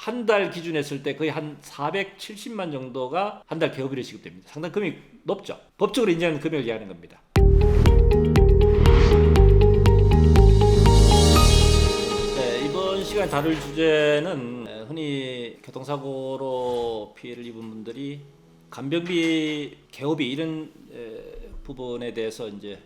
한 달 기준에 했을 때 거의 한 470만 정도가 한 달 개업일에 지급됩니다. 상당히 금액이 높죠. 법적으로 인정하는 금액을 이야기하는 겁니다. 네, 이번 시간에 다룰 주제는 흔히 교통사고로 피해를 입은 분들이 간병비 개업이 이런 부분에 대해서 이제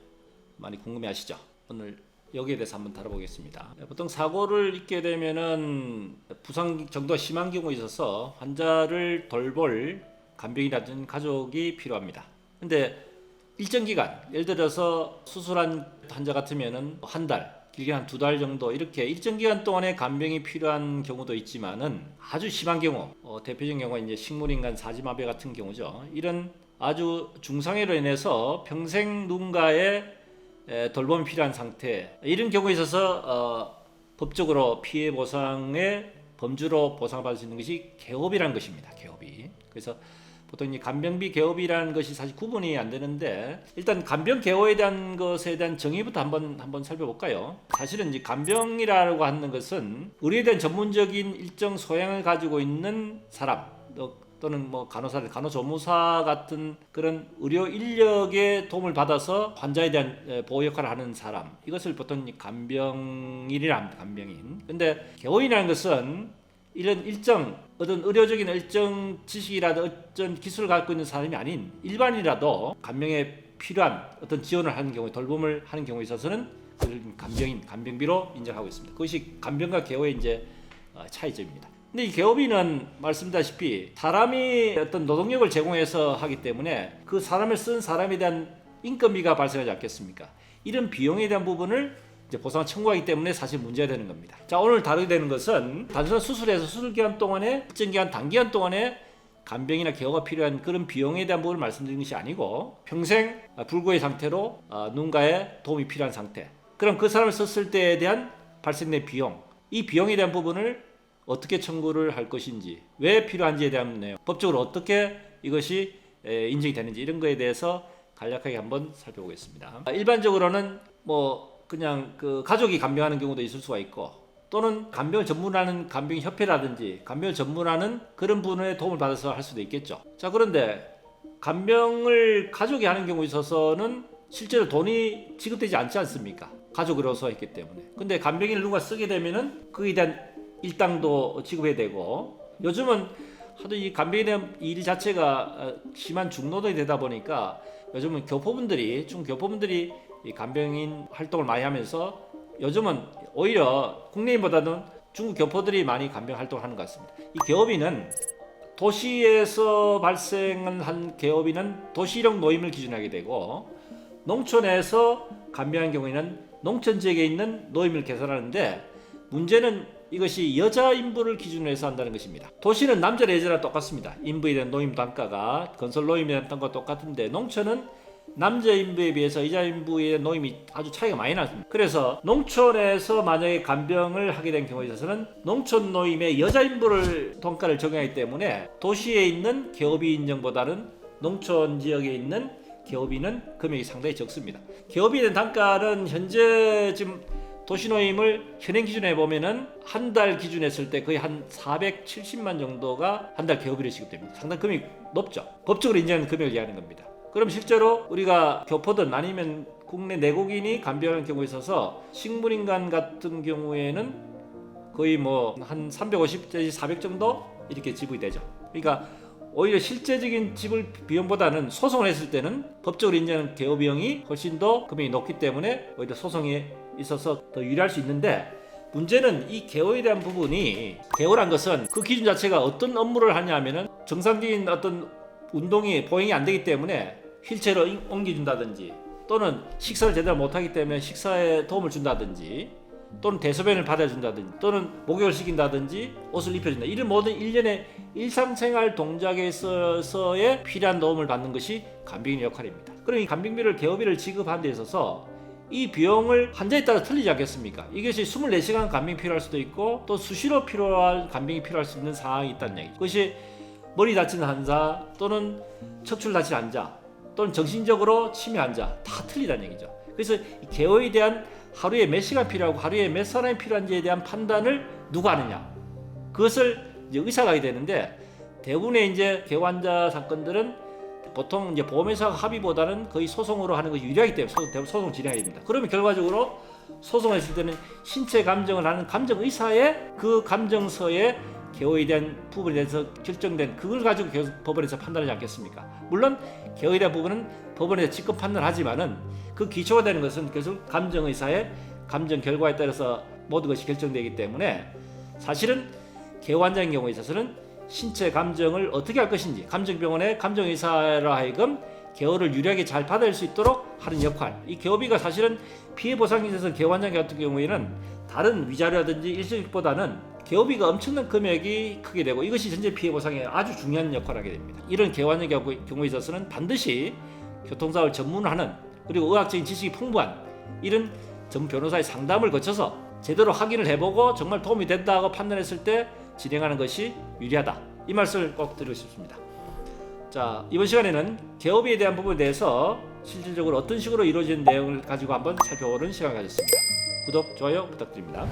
많이 궁금해하시죠. 오늘 여기에 대해서 한번 다뤄보겠습니다. 보통 사고를 입게 되면은 부상 정도가 심한 경우에 있어서 환자를 돌볼 간병이라든지 가족이 필요합니다. 근데 일정 기간, 예를 들어서 수술한 환자 같으면은 한 달, 길게 한 2달 정도 이렇게 일정 기간 동안에 간병이 필요한 경우도 있지만은 아주 심한 경우, 대표적인 경우가 이제 식물인간 사지마비 같은 경우죠. 이런 아주 중상해로 인해서 평생 누군가의 돌봄이 필요한 상태, 이런 경우에 있어서 법적으로 피해 보상의 범주로 보상을 받을 수 있는 것이 개업이라는 것입니다. 개업이. 그래서 보통 이 간병비 개업이라는 것이 사실 구분이 안 되는데, 일단 간병 개업에 대한 것에 대한 정의부터 한번 살펴볼까요? 사실은 이제 간병이라고 하는 것은 의료에 대한 전문적인 일정 소양을 가지고 있는 사람, 또는 뭐 간호사, 간호조무사 같은 그런 의료 인력의 도움을 받아서 환자에 대한 보호 역할을 하는 사람, 이것을 보통 간병인이라 합니다. 간병인. 근데 개원이라는 것은 이런 일정 어떤 의료적인 일정 지식이라든 어떤 기술을 갖고 있는 사람이 아닌 일반이라도 간병에 필요한 어떤 지원을 하는 경우에, 돌봄을 하는 경우에 있어서는 그걸 간병인, 간병비로 인정하고 있습니다. 그것이 간병과 개호의 이제 차이점입니다. 근데 이 개업인은 말씀드렸다시피 사람이 어떤 노동력을 제공해서 하기 때문에 그 사람을 쓴 사람에 대한 인건비가 발생하지 않겠습니까? 이런 비용에 대한 부분을 이제 보상을 청구하기 때문에 사실 문제가 되는 겁니다. 자, 오늘 다루게 되는 것은 단순한 수술에서 수술 기간 동안에 일정 기간, 단기간 동안에 간병이나 개업가 필요한 그런 비용에 대한 부분을 말씀드리는 것이 아니고 평생 불구의 상태로 누군가의 도움이 필요한 상태, 그럼 그 사람을 썼을 때에 대한 발생된 비용, 이 비용에 대한 부분을 어떻게 청구를 할 것인지, 왜 필요한지에 대한 내용, 법적으로 어떻게 이것이 인정이 되는지, 이런 거에 대해서 간략하게 한번 살펴보겠습니다. 일반적으로는 뭐 그냥 그 가족이 간병하는 경우도 있을 수가 있고, 또는 간병을 전문하는 간병협회라든지 간병을 전문하는 그런 분의 도움을 받아서 할 수도 있겠죠. 자, 그런데 간병을 가족이 하는 경우에 있어서는 실제로 돈이 지급되지 않지 않습니까? 가족으로서 했기 때문에. 근데 간병인을 누가 쓰게 되면은 그에 대한 일당도 지급해야 되고, 요즘은 하도 이 간병에 대한 일 자체가 심한 중노동이 되다 보니까 요즘은 교포분들이, 중교포분들이 이 간병인 활동을 많이 하면서 요즘은 오히려 국내인보다는 중국 교포들이 많이 간병 활동을 하는 것 같습니다. 이 개업인은 도시에서 발생한 개업인은 도시령 노임을 기준하게 되고, 농촌에서 간병한 경우에는 농촌 지역에 있는 노임을 계산하는데, 문제는 이것이 여자 인부를 기준으로 해서 한다는 것입니다. 도시는 남자나 여자나 똑같습니다. 인부에 대한 노임 단가가 건설 노임에 대한 단가가 똑같은데, 농촌은 남자 인부에 비해서 여자 인부에 대한 노임이 아주 차이가 많이 나습니다. 그래서 농촌에서 만약에 간병을 하게 된 경우에 있어서는 농촌 노임에 여자 인부를 단가를 적용하기 때문에 도시에 있는 개업이 인정보다는 농촌 지역에 있는 개업인은 금액이 상당히 적습니다. 개업에 대한 단가는 현재 지금 도시노임을 현행 기준에 해보면은 한 달 기준에 했을 때 거의 한 470만 정도가 한 달 개업일에 지급됩니다. 상당히 금액이 높죠. 법적으로 인정하는 금액을 이야기하는 겁니다. 그럼 실제로 우리가 교포든 아니면 국내 내국인이 간병하는 경우에 있어서 식물인간 같은 경우에는 거의 뭐 한 350 내지 400 정도 이렇게 지불이 되죠. 그러니까 오히려 실제적인 지불 비용보다는 소송을 했을 때는 법적으로 인정하는 개업 비용이 훨씬 더 금액이 높기 때문에 오히려 소송에 있어서 더 유리할 수 있는데, 문제는 이 개호에 대한 부분이, 개호란 것은 그 기준 자체가 어떤 업무를 하냐 하면은 정상적인 어떤 운동이 보행이 안 되기 때문에 휠체어로 옮겨준다든지, 또는 식사를 제대로 못하기 때문에 식사에 도움을 준다든지, 또는 대소변을 받아준다든지, 또는 목욕을 시킨다든지, 옷을 입혀준다, 이런 모든 일련의 일상생활 동작에 있어서의 필요한 도움을 받는 것이 간병인의 역할입니다. 그럼 이 간병비를, 개업비를 지급하는 데 있어서 이 비용을 환자에 따라 틀리지 않겠습니까? 이것이 24시간 간병이 필요할 수도 있고, 또 수시로 필요할 간병이 필요할 수 있는 상황이 있다는 얘기죠. 그것이 머리 다친 환자, 또는 척추를 다친 환자, 또는 정신적으로 치매 환자, 다 틀리다는 얘기죠. 그래서 이 개호에 대한 하루에 몇 시간 필요하고 하루에 몇 사람이 필요한지에 대한 판단을 누가 하느냐, 그것을 이제 의사가 하게 되는데 대부분의 이제 개환자 사건들은 보통 이제 보험회사 합의보다는 거의 소송으로 하는 것이 유리하기 때문에 대부분 소송 진행하게 됩니다. 그러면 결과적으로 소송했을 때는 신체 감정을 하는 감정 의사의 그 감정서에 개호에 대한 부분에 대해서 결정된 그걸 가지고 계속 법원에서 판단하지 않겠습니까? 물론 개호에 대한 부분은 법원에서 직권 판단하지만은 그 기초가 되는 것은 계속 감정 의사의 감정 결과에 따라서 모든 것이 결정되기 때문에 사실은 개호 환자인 경우에 있어서는 신체 감정을 어떻게 할 것인지 감정병원의 감정의사라 하여금 개호를 유리하게 잘 받아낼 수 있도록 하는 역할, 이 개호비가 사실은 피해 보상에 있어서 개호 환자 같은 경우에는 다른 위자료라든지 일시적보다는 개호비가 엄청난 금액이 크게 되고 이것이 전체 피해 보상에 아주 중요한 역할을 하게 됩니다. 이런 개호 환자 경우에 있어서는 반드시 교통사고를 전문하는 그리고 의학적인 지식이 풍부한 이런 전 변호사의 상담을 거쳐서 제대로 확인을 해보고 정말 도움이 된다고 판단했을 때 진행하는 것이 유리하다. 이 말씀을 꼭 드리고 싶습니다. 자, 이번 시간에는 개호비에 대한 부분에 대해서 실질적으로 어떤 식으로 이루어지는 내용을 가지고 한번 살펴보는 시간을 가졌습니다. 구독, 좋아요 부탁드립니다.